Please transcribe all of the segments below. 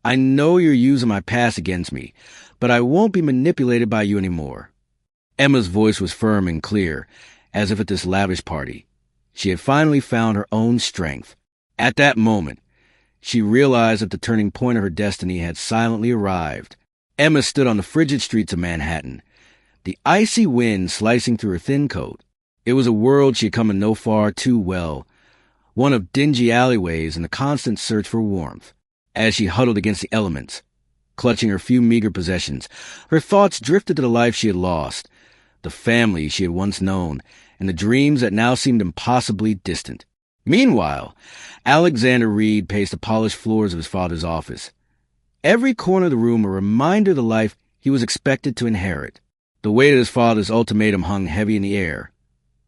I know you're using my past against me, but I won't be manipulated by you anymore. Emma's voice was firm and clear, as if at this lavish party. She had finally found her own strength. At that moment, she realized that the turning point of her destiny had silently arrived. Emma stood on the frigid streets of Manhattan, the icy wind slicing through her thin coat. It was a world she had come to know far too well, one of dingy alleyways and a constant search for warmth. As she huddled against the elements, clutching her few meager possessions, her thoughts drifted to the life she had lost, the family she had once known, and the dreams that now seemed impossibly distant. Meanwhile, Alexander Reed paced the polished floors of his father's office. Every corner of the room a reminder of the life he was expected to inherit. The weight of his father's ultimatum hung heavy in the air.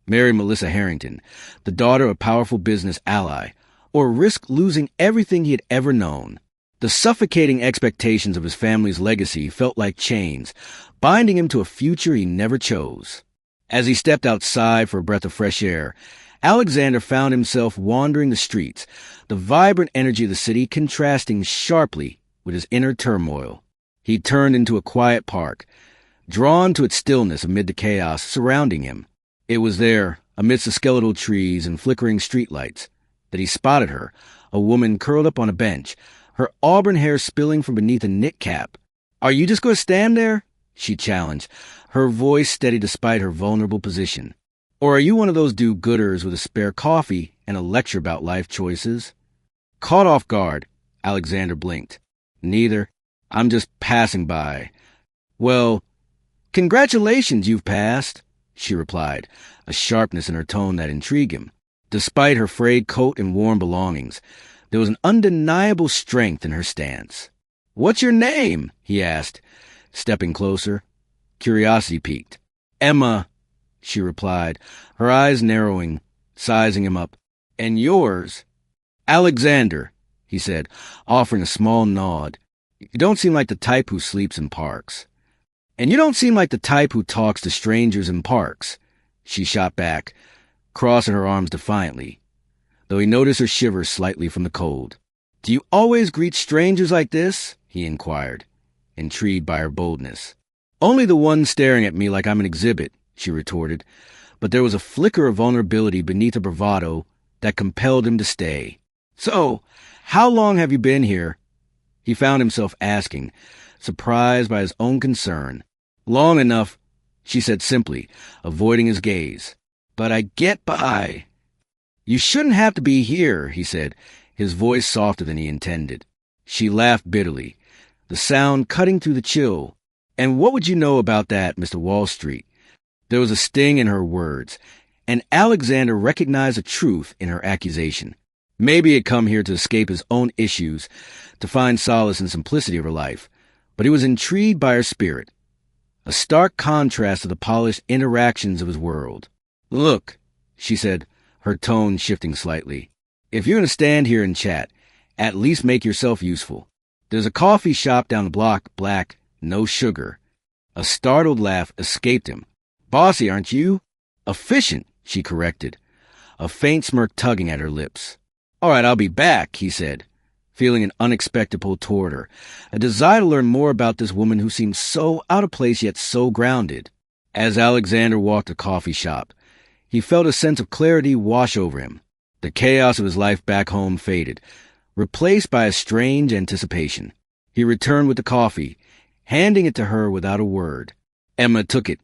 Marry Melissa Harrington, the daughter of a powerful business ally, or risk losing everything he had ever known. The suffocating expectations of his family's legacy felt like chains, binding him to a future he never chose. As he stepped outside for a breath of fresh air, Alexander found himself wandering the streets, the vibrant energy of the city contrasting sharply with his inner turmoil. He turned into a quiet park, drawn to its stillness amid the chaos surrounding him. It was there, amidst the skeletal trees and flickering streetlights, that he spotted her, a woman curled up on a bench, her auburn hair spilling from beneath a knit cap. "Are you just going to stand there?" she challenged, her voice steady despite her vulnerable position. "Or are you one of those do-gooders with a spare coffee and a lecture about life choices?" Caught off guard, Alexander blinked. "Neither. I'm just passing by." "Well, congratulations, you've passed," she replied, a sharpness in her tone that intrigued him. Despite her frayed coat and worn belongings, there was an undeniable strength in her stance. "What's your name?" he asked, stepping closer. Curiosity piqued. "Emma," she replied, her eyes narrowing, sizing him up. "And yours?" "Alexander," he said, offering a small nod. "You don't seem like the type who sleeps in parks." "And you don't seem like the type who talks to strangers in parks," she shot back, crossing her arms defiantly, though he noticed her shiver slightly from the cold. "Do you always greet strangers like this?" he inquired, intrigued by her boldness. "Only the one staring at me like I'm an exhibit," she retorted, but there was a flicker of vulnerability beneath her bravado that compelled him to stay. "So, how long have you been here?" he found himself asking, surprised by his own concern. "Long enough," she said simply, avoiding his gaze. "But I get by." "You shouldn't have to be here," he said, his voice softer than he intended. She laughed bitterly, the sound cutting through the chill. "And what would you know about that, Mr. Wall Street?" There was a sting in her words, and Alexander recognized a truth in her accusation. Maybe he had come here to escape his own issues, to find solace in the simplicity of her life, but he was intrigued by her spirit, a stark contrast to the polished interactions of his world. "Look," she said, her tone shifting slightly, "if you're going to stand here and chat, at least make yourself useful. There's a coffee shop down the block, black, no sugar." A startled laugh escaped him. "Bossy, aren't you?" "Efficient," she corrected, a faint smirk tugging at her lips. "All right, I'll be back," he said, feeling an unexpected pull toward her, a desire to learn more about this woman who seemed so out of place yet so grounded. As Alexander walked the coffee shop, he felt a sense of clarity wash over him. The chaos of his life back home faded, replaced by a strange anticipation. He returned with the coffee, handing it to her without a word. Emma took it,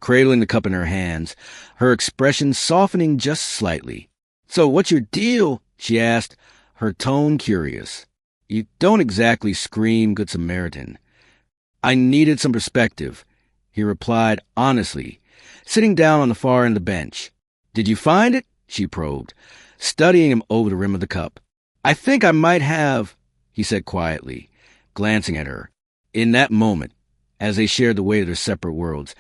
cradling the cup in her hands, her expression softening just slightly. "So what's your deal?" she asked, her tone curious. "You don't exactly scream Good Samaritan." "I needed some perspective," he replied honestly, sitting down on the far end of the bench. "Did you find it?" she probed, studying him over the rim of the cup. "I think I might have," he said quietly, glancing at her. In that moment, as they shared the weight of their separate worlds,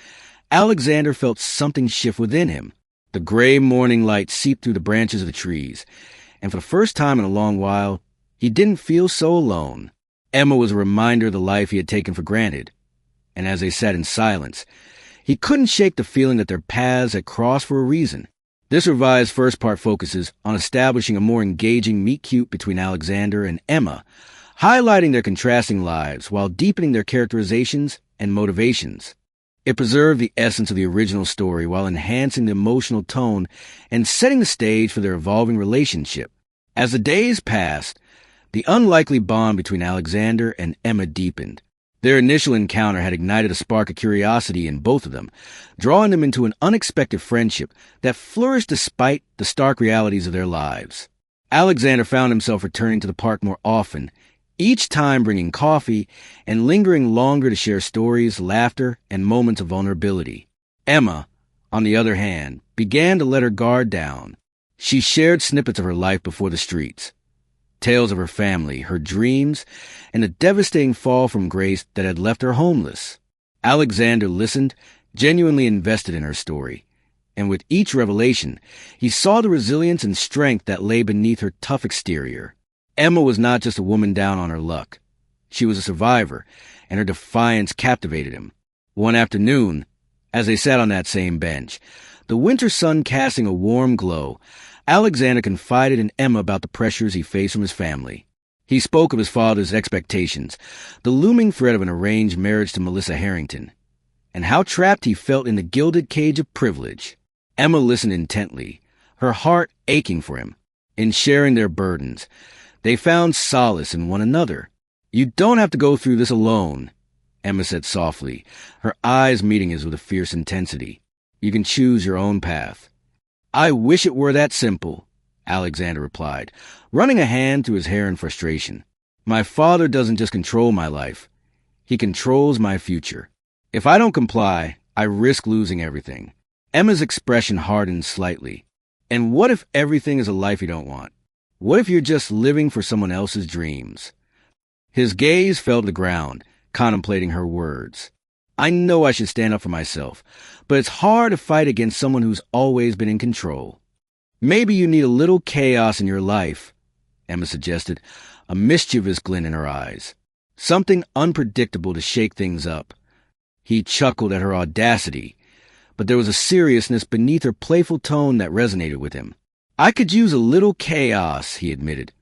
Alexander felt something shift within him. The gray morning light seeped through the branches of the trees, and for the first time in a long while, he didn't feel so alone. Emma was a reminder of the life he had taken for granted, and as they sat in silence, he couldn't shake the feeling that their paths had crossed for a reason. This revised first part focuses on establishing a more engaging meet-cute between Alexander and Emma, highlighting their contrasting lives while deepening their characterizations and motivations. It preserved the essence of the original story while enhancing the emotional tone and setting the stage for their evolving relationship. As the days passed, the unlikely bond between Alexander and Emma deepened. Their initial encounter had ignited a spark of curiosity in both of them, drawing them into an unexpected friendship that flourished despite the stark realities of their lives. Alexander found himself returning to the park more often, each time bringing coffee and lingering longer to share stories, laughter, and moments of vulnerability. Emma, on the other hand, began to let her guard down. She shared snippets of her life before the streets, tales of her family, her dreams, and the devastating fall from grace that had left her homeless. Alexander listened, genuinely invested in her story, and with each revelation, he saw the resilience and strength that lay beneath her tough exterior. Emma was not just a woman down on her luck. She was a survivor, and her defiance captivated him. One afternoon, as they sat on that same bench, the winter sun casting a warm glow, Alexander confided in Emma about the pressures he faced from his family. He spoke of his father's expectations, the looming threat of an arranged marriage to Melissa Harrington, and how trapped he felt in the gilded cage of privilege. Emma listened intently, her heart aching for him. In sharing their burdens, they found solace in one another. "You don't have to go through this alone," Emma said softly, her eyes meeting his with a fierce intensity. "You can choose your own path." "I wish it were that simple," Alexander replied, running a hand through his hair in frustration. "My father doesn't just control my life. He controls my future. If I don't comply, I risk losing everything." Emma's expression hardened slightly. "And what if everything is a life you don't want? What if you're just living for someone else's dreams?" His gaze fell to the ground, contemplating her words. "I know I should stand up for myself, but it's hard to fight against someone who's always been in control." "Maybe you need a little chaos in your life," Emma suggested, a mischievous glint in her eyes. "Something unpredictable to shake things up." He chuckled at her audacity, but there was a seriousness beneath her playful tone that resonated with him. "I could use a little chaos," he admitted,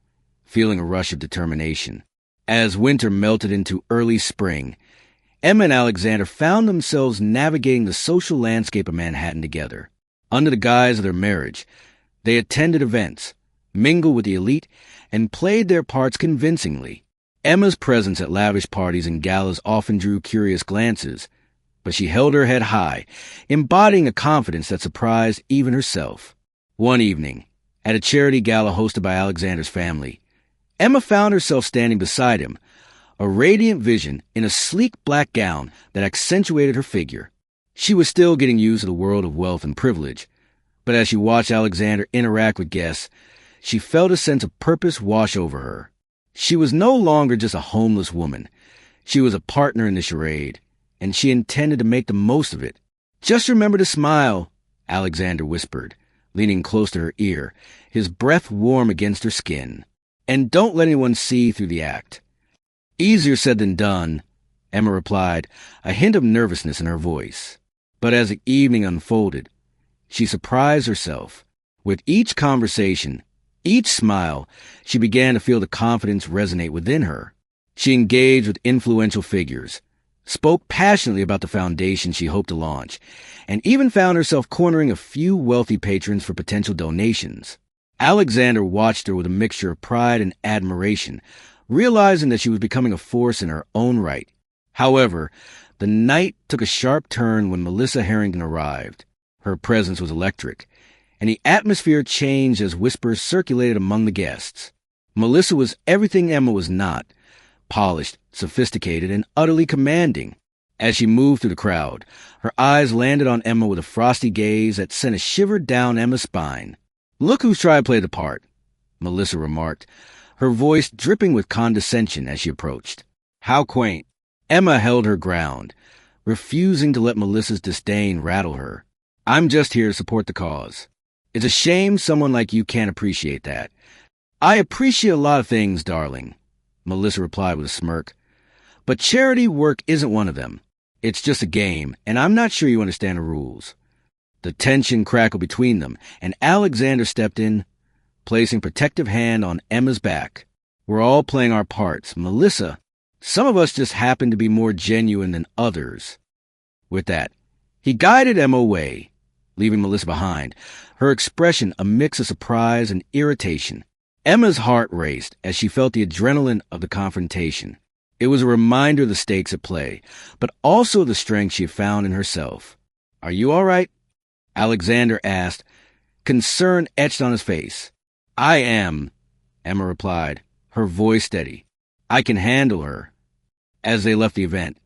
feeling a rush of determination. As winter melted into early spring, Emma and Alexander found themselves navigating the social landscape of Manhattan together. Under the guise of their marriage, they attended events, mingled with the elite, and played their parts convincingly. Emma's presence at lavish parties and galas often drew curious glances, but she held her head high, embodying a confidence that surprised even herself. One evening, at a charity gala hosted by Alexander's family, Emma found herself standing beside him, a radiant vision in a sleek black gown that accentuated her figure. She was still getting used to the world of wealth and privilege, but as she watched Alexander interact with guests, she felt a sense of purpose wash over her. She was no longer just a homeless woman. She was a partner in the charade, and she intended to make the most of it. "Just remember to smile," Alexander whispered, leaning close to her ear, his breath warm against her skin. "And don't let anyone see through the act." "Easier said than done," Emma replied, a hint of nervousness in her voice. But as the evening unfolded, she surprised herself. With each conversation, each smile, she began to feel the confidence resonate within her. She engaged with influential figures, spoke passionately about the foundation she hoped to launch, and even found herself cornering a few wealthy patrons for potential donations. Alexander watched her with a mixture of pride and admiration, realizing that she was becoming a force in her own right. However, the night took a sharp turn when Melissa Harrington arrived. Her presence was electric, and the atmosphere changed as whispers circulated among the guests. Melissa was everything Emma was not: polished, sophisticated, and utterly commanding. As she moved through the crowd, her eyes landed on Emma with a frosty gaze that sent a shiver down Emma's spine. "Look who's trying to play the part," Melissa remarked, her voice dripping with condescension as she approached. "How quaint." Emma held her ground, refusing to let Melissa's disdain rattle her. "I'm just here to support the cause. It's a shame someone like you can't appreciate that." "I appreciate a lot of things, darling," Melissa replied with a smirk. "But charity work isn't one of them. It's just a game, and I'm not sure you understand the rules." The tension crackled between them, and Alexander stepped in, placing a protective hand on Emma's back. We're all playing our parts. Melissa, some of us just happen to be more genuine than others. With that, he guided Emma away, leaving Melissa behind, her expression a mix of surprise and irritation. Emma's heart raced as she felt the adrenaline of the confrontation. It was a reminder of the stakes at play, but also the strength she had found in herself. "Are you all right?" Alexander asked, concern etched on his face. "I am," Emma replied, her voice steady. "I can handle her." As they left the event,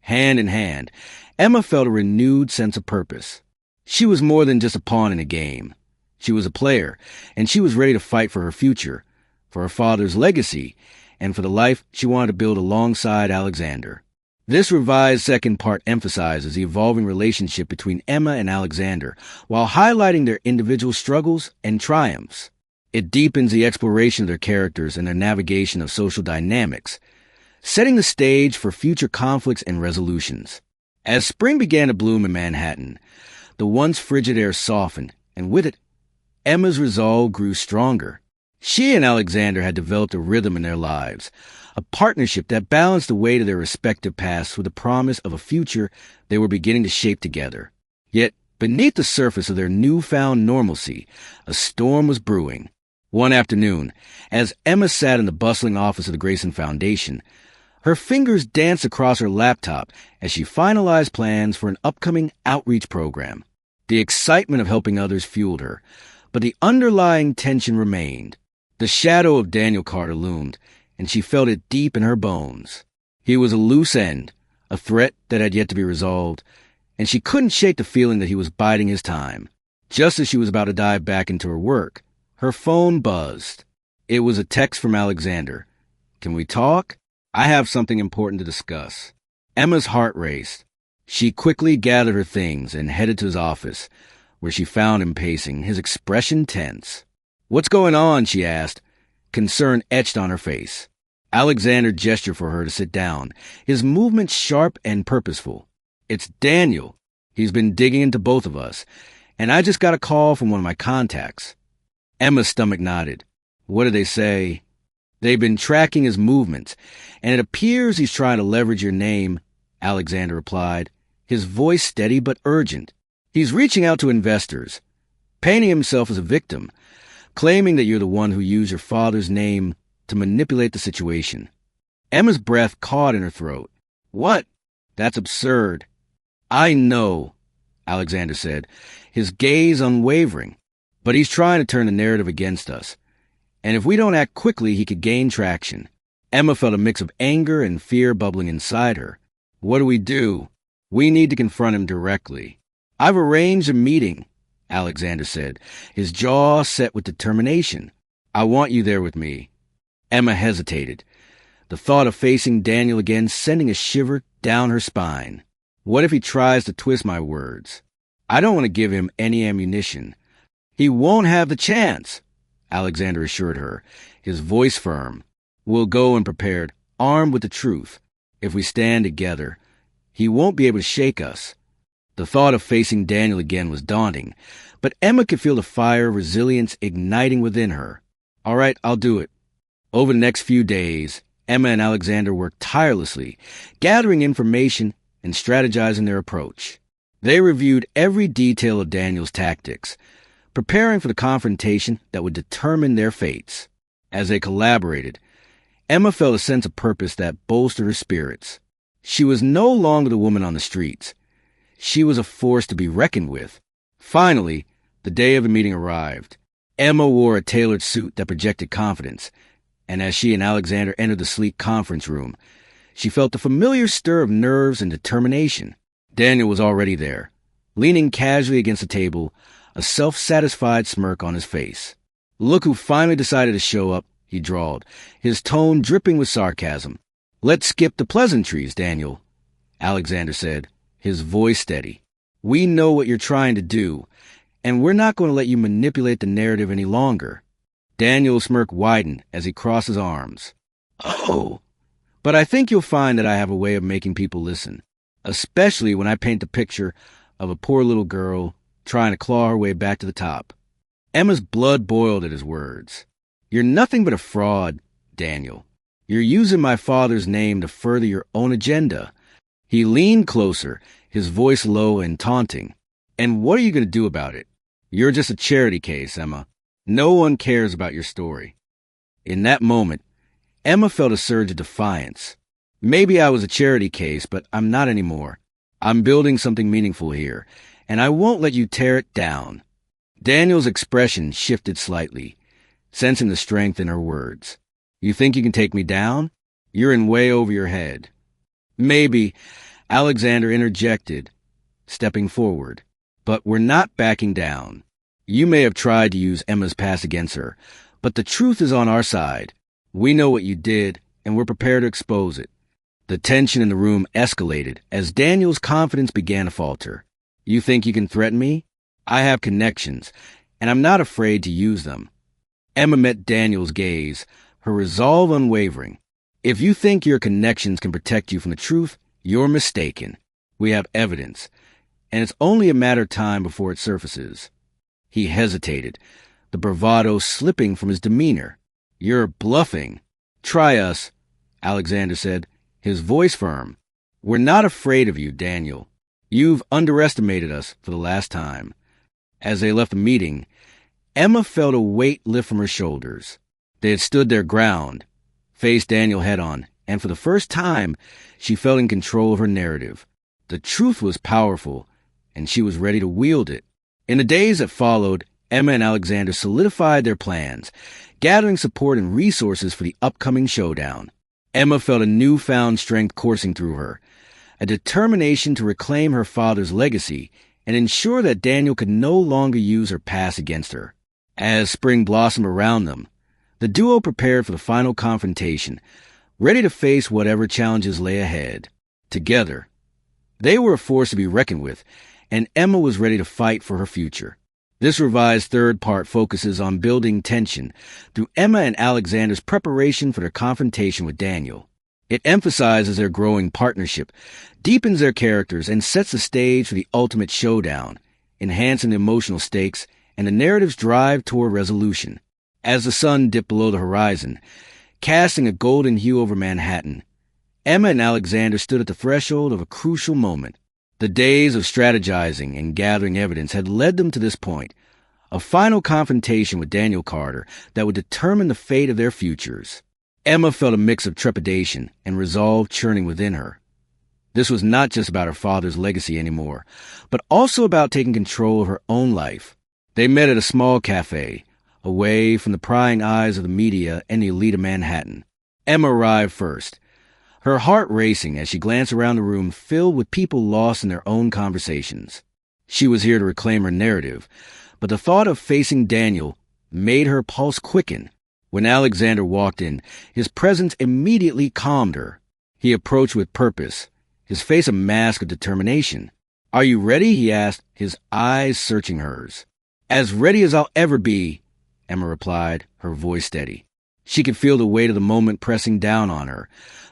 hand in hand, Emma felt a renewed sense of purpose. She was more than just a pawn in a game. She was a player, and she was ready to fight for her future, for her father's legacy, and for the life she wanted to build alongside Alexander. This revised second part emphasizes the evolving relationship between Emma and Alexander, while highlighting their individual struggles and triumphs. It deepens the exploration of their characters and their navigation of social dynamics, setting the stage for future conflicts and resolutions. As spring began to bloom in Manhattan, the once frigid air softened, and with it, Emma's resolve grew stronger. She and Alexander had developed a rhythm in their lives, a partnership that balanced the weight of their respective pasts with the promise of a future they were beginning to shape together. Yet, beneath the surface of their newfound normalcy, a storm was brewing. One afternoon, as Emma sat in the bustling office of the Grayson Foundation, her fingers danced across her laptop as she finalized plans for an upcoming outreach program. The excitement of helping others fueled her, but the underlying tension remained. The shadow of Daniel Carter loomed, and she felt it deep in her bones. He was a loose end, a threat that had yet to be resolved, and she couldn't shake the feeling that he was biding his time. Just as she was about to dive back into her work, her phone buzzed. It was a text from Alexander. "Can we talk? I have something important to discuss." Emma's heart raced. She quickly gathered her things and headed to his office, where she found him pacing, his expression tense. "What's going on?" she asked, concern etched on her face. Alexander gestured for her to sit down, his movements sharp and purposeful. "It's Daniel. He's been digging into both of us, and I just got a call from one of my contacts." Emma's stomach nodded. "What did they say?" "They've been tracking his movements, and it appears he's trying to leverage your name," Alexander replied, his voice steady but urgent. "He's reaching out to investors, painting himself as a victim, claiming that you're the one who used your father's name to manipulate the situation." Emma's breath caught in her throat. "What? That's absurd." "I know," Alexander said, his gaze unwavering. "But he's trying to turn the narrative against us. And if we don't act quickly, he could gain traction." Emma felt a mix of anger and fear bubbling inside her. "What do we do?" "We need to confront him directly." "I've arranged a meeting," Alexander said, his jaw set with determination. "I want you there with me." Emma hesitated, the thought of facing Daniel again sending a shiver down her spine. What if he tries to twist my words? I don't want to give him any ammunition. "He won't have the chance," Alexander assured her, his voice firm. "We'll go unprepared, armed with the truth. If we stand together, he won't be able to shake us." The thought of facing Daniel again was daunting, but Emma could feel the fire of resilience igniting within her. "All right, I'll do it." Over the next few days, Emma and Alexander worked tirelessly, gathering information and strategizing their approach. They reviewed every detail of Daniel's tactics, preparing for the confrontation that would determine their fates. As they collaborated, Emma felt a sense of purpose that bolstered her spirits. She was no longer the woman on the streets. She was a force to be reckoned with. Finally, the day of the meeting arrived. Emma wore a tailored suit that projected confidence, and as she and Alexander entered the sleek conference room, she felt the familiar stir of nerves and determination. Daniel was already there, leaning casually against the table, a self-satisfied smirk on his face. "Look who finally decided to show up," he drawled, his tone dripping with sarcasm. "Let's skip the pleasantries, Daniel," Alexander said, his voice steady. "We know what you're trying to do, and we're not going to let you manipulate the narrative any longer." Daniel's smirk widened as he crossed his arms. "Oh, but I think you'll find that I have a way of making people listen, especially when I paint the picture of a poor little girl trying to claw her way back to the top." Emma's blood boiled at his words. "You're nothing but a fraud," Daniel. You're using my father's name to further your own agenda. He leaned closer, his voice low and taunting. And what are you going to do about it? You're just a charity case, Emma. No one cares about your story. In that moment, Emma felt a surge of defiance. Maybe I was a charity case, but I'm not anymore. I'm building something meaningful here, and I won't let you tear it down. Daniel's expression shifted slightly, sensing the strength in her words. You think you can take me down? You're in way over your head. Maybe, Alexander interjected, stepping forward. But we're not backing down. You may have tried to use Emma's past against her, but the truth is on our side. We know what you did, and we're prepared to expose it. The tension in the room escalated as Daniel's confidence began to falter. You think you can threaten me? I have connections, and I'm not afraid to use them. Emma met Daniel's gaze, her resolve unwavering. If you think your connections can protect you from the truth, you're mistaken. We have evidence, and it's only a matter of time before it surfaces. He hesitated, the bravado slipping from his demeanor. You're bluffing. Try us, Alexander said, his voice firm. We're not afraid of you, Daniel. You've underestimated us for the last time. As they left the meeting, Emma felt a weight lift from her shoulders. They had stood their ground, faced Daniel head-on, and for the first time, she felt in control of her narrative. The truth was powerful, and she was ready to wield it. In the days that followed, Emma and Alexander solidified their plans, gathering support and resources for the upcoming showdown. Emma felt a newfound strength coursing through her, a determination to reclaim her father's legacy and ensure that Daniel could no longer use her past against her. As spring blossomed around them, the duo prepared for the final confrontation, ready to face whatever challenges lay ahead. Together, they were a force to be reckoned with, and Emma was ready to fight for her future. This revised third part focuses on building tension through Emma and Alexander's preparation for their confrontation with Daniel. It emphasizes their growing partnership, deepens their characters, and sets the stage for the ultimate showdown, enhancing the emotional stakes and the narrative's drive toward resolution. As the sun dipped below the horizon, casting a golden hue over Manhattan, Emma and Alexander stood at the threshold of a crucial moment. The days of strategizing and gathering evidence had led them to this point, a final confrontation with Daniel Carter that would determine the fate of their futures. Emma felt a mix of trepidation and resolve churning within her. This was not just about her father's legacy anymore, but also about taking control of her own life. They met at a small cafe, away from the prying eyes of the media and the elite of Manhattan. Emma arrived first, her heart racing as she glanced around the room filled with people lost in their own conversations. She was here to reclaim her narrative, but the thought of facing Daniel made her pulse quicken. When Alexander walked in, his presence immediately calmed her. He approached with purpose, his face a mask of determination. "Are you ready?" he asked, his eyes searching hers. "As ready as I'll ever be," Emma replied, her voice steady. She could feel the weight of the moment pressing down on her,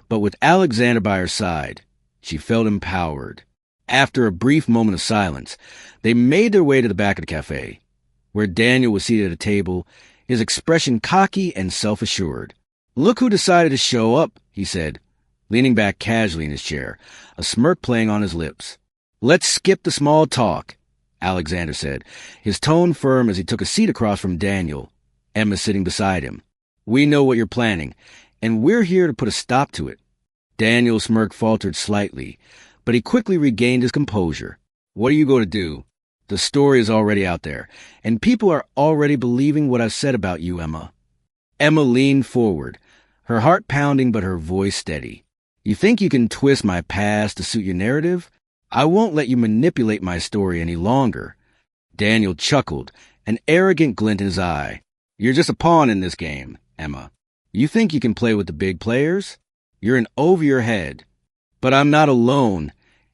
but with Alexander by her side, she felt empowered. After a brief moment of silence, they made their way to the back of the cafe, where Daniel was seated at a table, his expression cocky and self-assured. "Look who decided to show up," he said, leaning back casually in his chair, a smirk playing on his lips. "Let's skip the small talk," Alexander said, his tone firm as he took a seat across from Daniel, Emma sitting beside him. "We know what you're planning, and we're here to put a stop to it." Daniel's smirk faltered slightly, but he quickly regained his composure. "What are you going to do? The story is already out there, and people are already believing what I've said about you, Emma." Emma leaned forward, her heart pounding but her voice steady. "You think you can twist my past to suit your narrative? I won't let you manipulate my story any longer." Daniel chuckled, an arrogant glint in his eye. "You're just a pawn in this game, Emma. You think you can play with the big players? You're in over your head." "But I'm not alone,"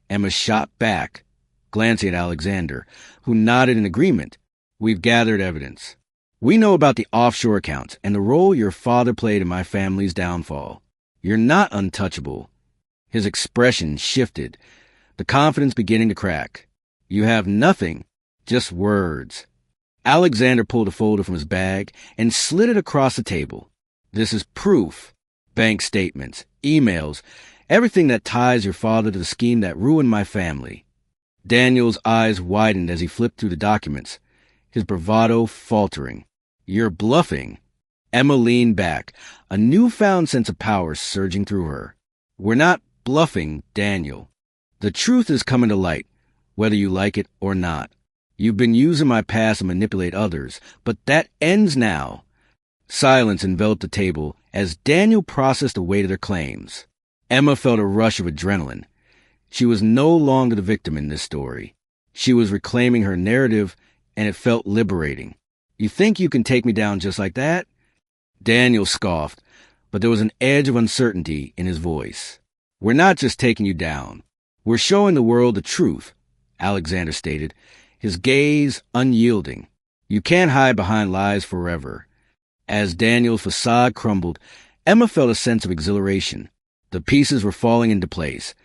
Emma shot back, glancing at Alexander, who nodded in agreement. "We've gathered evidence. We know about the offshore accounts and the role your father played in my family's downfall. You're not untouchable." His expression shifted, the confidence beginning to crack. "You have nothing, just words." Alexander pulled a folder from his bag and slid it across the table. This is proof. Bank statements, emails, everything that ties your father to the scheme that ruined my family. Daniel's eyes widened as he flipped through the documents, his bravado faltering. You're bluffing. Emma leaned back, a newfound sense of power surging through her. We're not bluffing, Daniel. The truth is coming to light, whether you like it or not. You've been using my past to manipulate others, but that ends now. Silence enveloped the table as Daniel processed the weight of their claims. Emma felt a rush of adrenaline. She was no longer the victim in this story. She was reclaiming her narrative, and it felt liberating. You think you can take me down just like that? Daniel scoffed, but there was an edge of uncertainty in his voice. We're not just taking you down. We're showing the world the truth, Alexander stated, his gaze unyielding. You can't hide behind lies forever. As Daniel's facade crumbled, Emma felt a sense of exhilaration. The pieces were falling into place,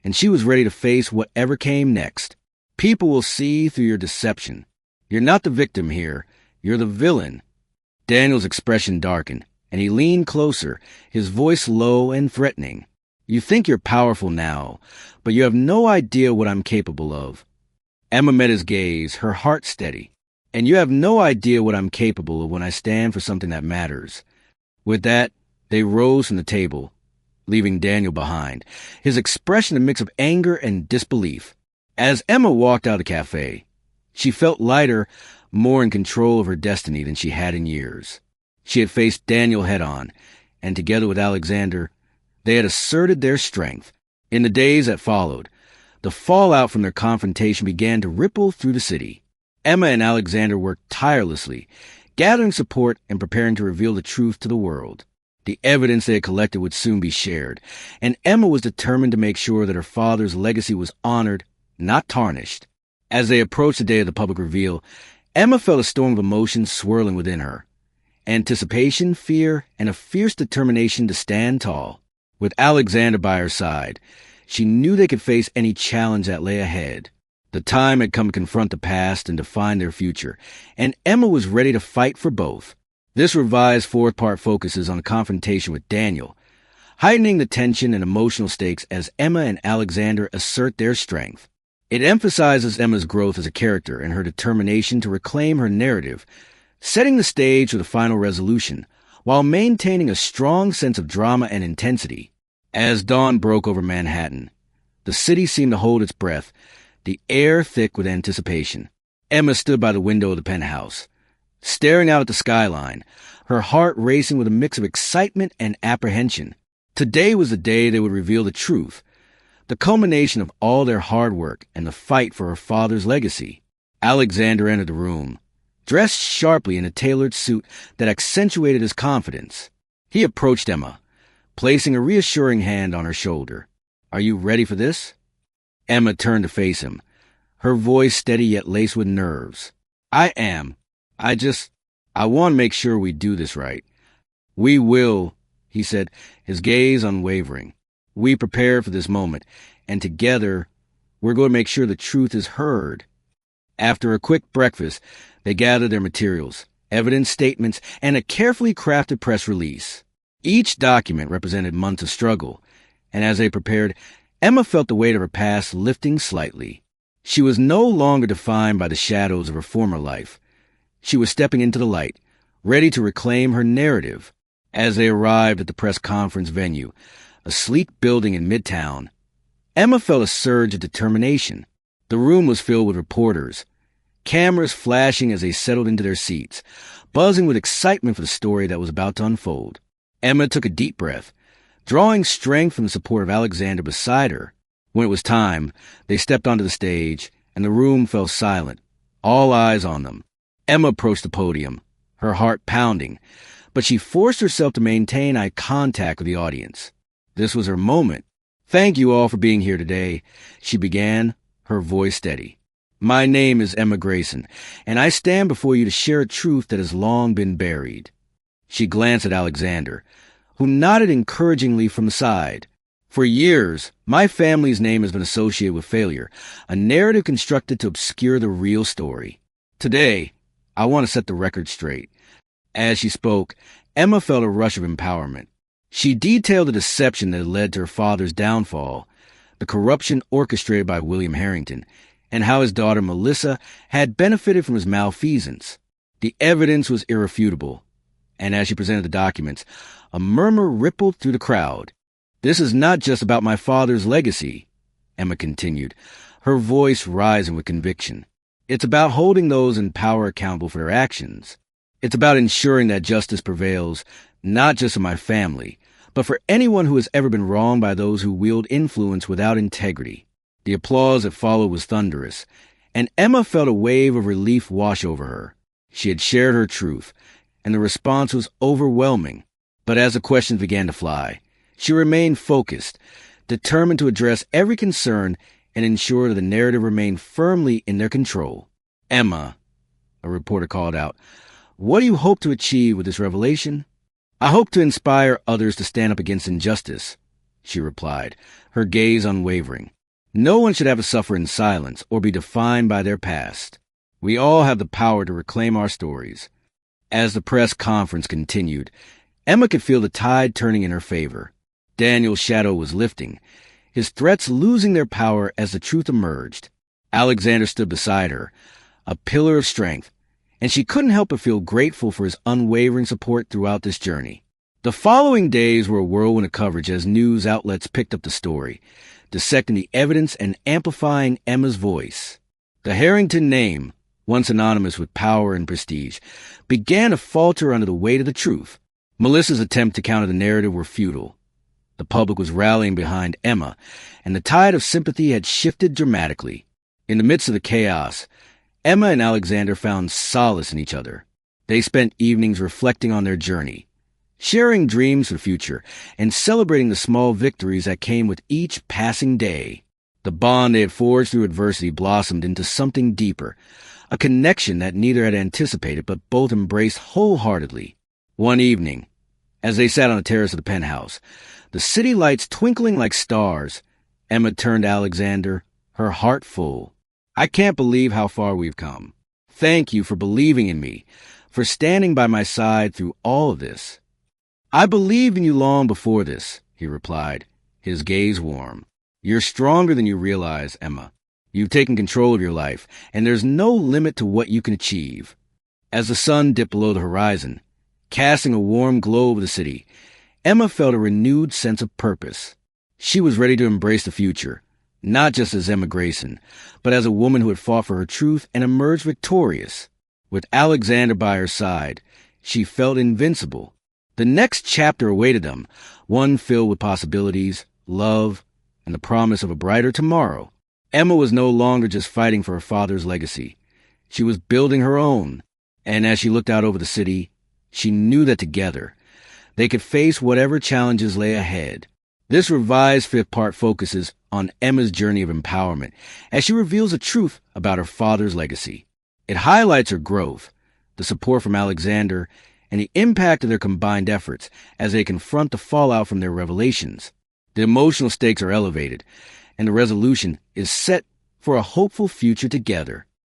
and she was ready to face whatever came next. People will see through your deception. You're not the victim here. You're the villain. Daniel's expression darkened, and he leaned closer, his voice low and threatening. You think you're powerful now, but you have no idea what I'm capable of. Emma met his gaze, her heart steady. And you have no idea what I'm capable of when I stand for something that matters. With that, they rose from the table, leaving Daniel behind, his expression a mix of anger and disbelief. As Emma walked out of the cafe, she felt lighter, more in control of her destiny than she had in years. She had faced Daniel head-on, and together with Alexander, they had asserted their strength. In the days that followed, the fallout from their confrontation began to ripple through the city. Emma and Alexander worked tirelessly, gathering support and preparing to reveal the truth to the world. The evidence they had collected would soon be shared, and Emma was determined to make sure that her father's legacy was honored, not tarnished. As they approached the day of the public reveal, Emma felt a storm of emotions swirling within her. Anticipation, fear, and a fierce determination to stand tall. With Alexander by her side, she knew they could face any challenge that lay ahead. The time had come to confront the past and define their future, and Emma was ready to fight for both. This revised fourth-part focuses on the confrontation with Daniel, heightening the tension and emotional stakes as Emma and Alexander assert their strength. It emphasizes Emma's growth as a character and her determination to reclaim her narrative, setting the stage for the final resolution, while maintaining a strong sense of drama and intensity. As dawn broke over Manhattan, the city seemed to hold its breath, the air thick with anticipation. Emma stood by the window of the penthouse, staring out at the skyline, her heart racing with a mix of excitement and apprehension. Today was the day they would reveal the truth, the culmination of all their hard work and the fight for her father's legacy. Alexander entered the room, dressed sharply in a tailored suit that accentuated his confidence. He approached Emma, placing a reassuring hand on her shoulder. Are you ready for this? Emma turned to face him, her voice steady yet laced with nerves. I am. I want to make sure we do this right. We will, he said, his gaze unwavering. We prepared for this moment, and together, we're going to make sure the truth is heard. After a quick breakfast, they gathered their materials, evidence statements, and a carefully crafted press release. Each document represented months of struggle, and as they prepared, Emma felt the weight of her past lifting slightly. She was no longer defined by the shadows of her former life. She was stepping into the light, ready to reclaim her narrative. As they arrived at the press conference venue, a sleek building in Midtown, Emma felt a surge of determination. The room was filled with reporters, cameras flashing as they settled into their seats, buzzing with excitement for the story that was about to unfold. Emma took a deep breath, drawing strength from the support of Alexander beside her. When it was time, they stepped onto the stage, and the room fell silent, all eyes on them. Emma approached the podium, her heart pounding, but she forced herself to maintain eye contact with the audience. This was her moment. Thank you all for being here today, she began, her voice steady. My name is Emma Grayson, and I stand before you to share a truth that has long been buried. She glanced at Alexander, who nodded encouragingly from the side. For years, my family's name has been associated with failure, a narrative constructed to obscure the real story. Today, I want to set the record straight. As she spoke, Emma felt a rush of empowerment. She detailed the deception that had led to her father's downfall, the corruption orchestrated by William Harrington, and how his daughter Melissa had benefited from his malfeasance. The evidence was irrefutable, and as she presented the documents, a murmur rippled through the crowd. "This is not just about my father's legacy," Emma continued, her voice rising with conviction. "It's about holding those in power accountable for their actions. It's about ensuring that justice prevails, not just in my family, but for anyone who has ever been wronged by those who wield influence without integrity." The applause that followed was thunderous, and Emma felt a wave of relief wash over her. She had shared her truth, and the response was overwhelming. But as the questions began to fly, she remained focused, determined to address every concern and ensure that the narrative remained firmly in their control. "Emma," a reporter called out, "what do you hope to achieve with this revelation?" "I hope to inspire others to stand up against injustice," she replied, her gaze unwavering. "No one should have to suffer in silence or be defined by their past. We all have the power to reclaim our stories." As the press conference continued, Emma could feel the tide turning in her favor. Daniel's shadow was lifting, his threats losing their power as the truth emerged. Alexander stood beside her, a pillar of strength, and she couldn't help but feel grateful for his unwavering support throughout this journey. The following days were a whirlwind of coverage as news outlets picked up the story, dissecting the evidence and amplifying Emma's voice. The Harrington name, once synonymous with power and prestige, began to falter under the weight of the truth. Melissa's attempt to counter the narrative were futile. The public was rallying behind Emma, and the tide of sympathy had shifted dramatically. In the midst of the chaos, Emma and Alexander found solace in each other. They spent evenings reflecting on their journey, sharing dreams for the future, and celebrating the small victories that came with each passing day. The bond they had forged through adversity blossomed into something deeper, a connection that neither had anticipated but both embraced wholeheartedly. One evening, as they sat on the terrace of the penthouse, the city lights twinkling like stars, Emma turned to Alexander, her heart full. "I can't believe how far we've come. Thank you for believing in me, for standing by my side through all of this." "I believed in you long before this," he replied, his gaze warm. "You're stronger than you realize, Emma. You've taken control of your life, and there's no limit to what you can achieve." As the sun dipped below the horizon, casting a warm glow over the city, Emma felt a renewed sense of purpose. She was ready to embrace the future, not just as Emma Grayson, but as a woman who had fought for her truth and emerged victorious. With Alexander by her side, she felt invincible. The next chapter awaited them, one filled with possibilities, love, and the promise of a brighter tomorrow. Emma was no longer just fighting for her father's legacy. She was building her own, and as she looked out over the city, she knew that together, they could face whatever challenges lay ahead. This revised fifth part focuses on Emma's journey of empowerment as she reveals the truth about her father's legacy. It highlights her growth, the support from Alexander, and the impact of their combined efforts as they confront the fallout from their revelations. The emotional stakes are elevated, and the resolution is set for a hopeful future together.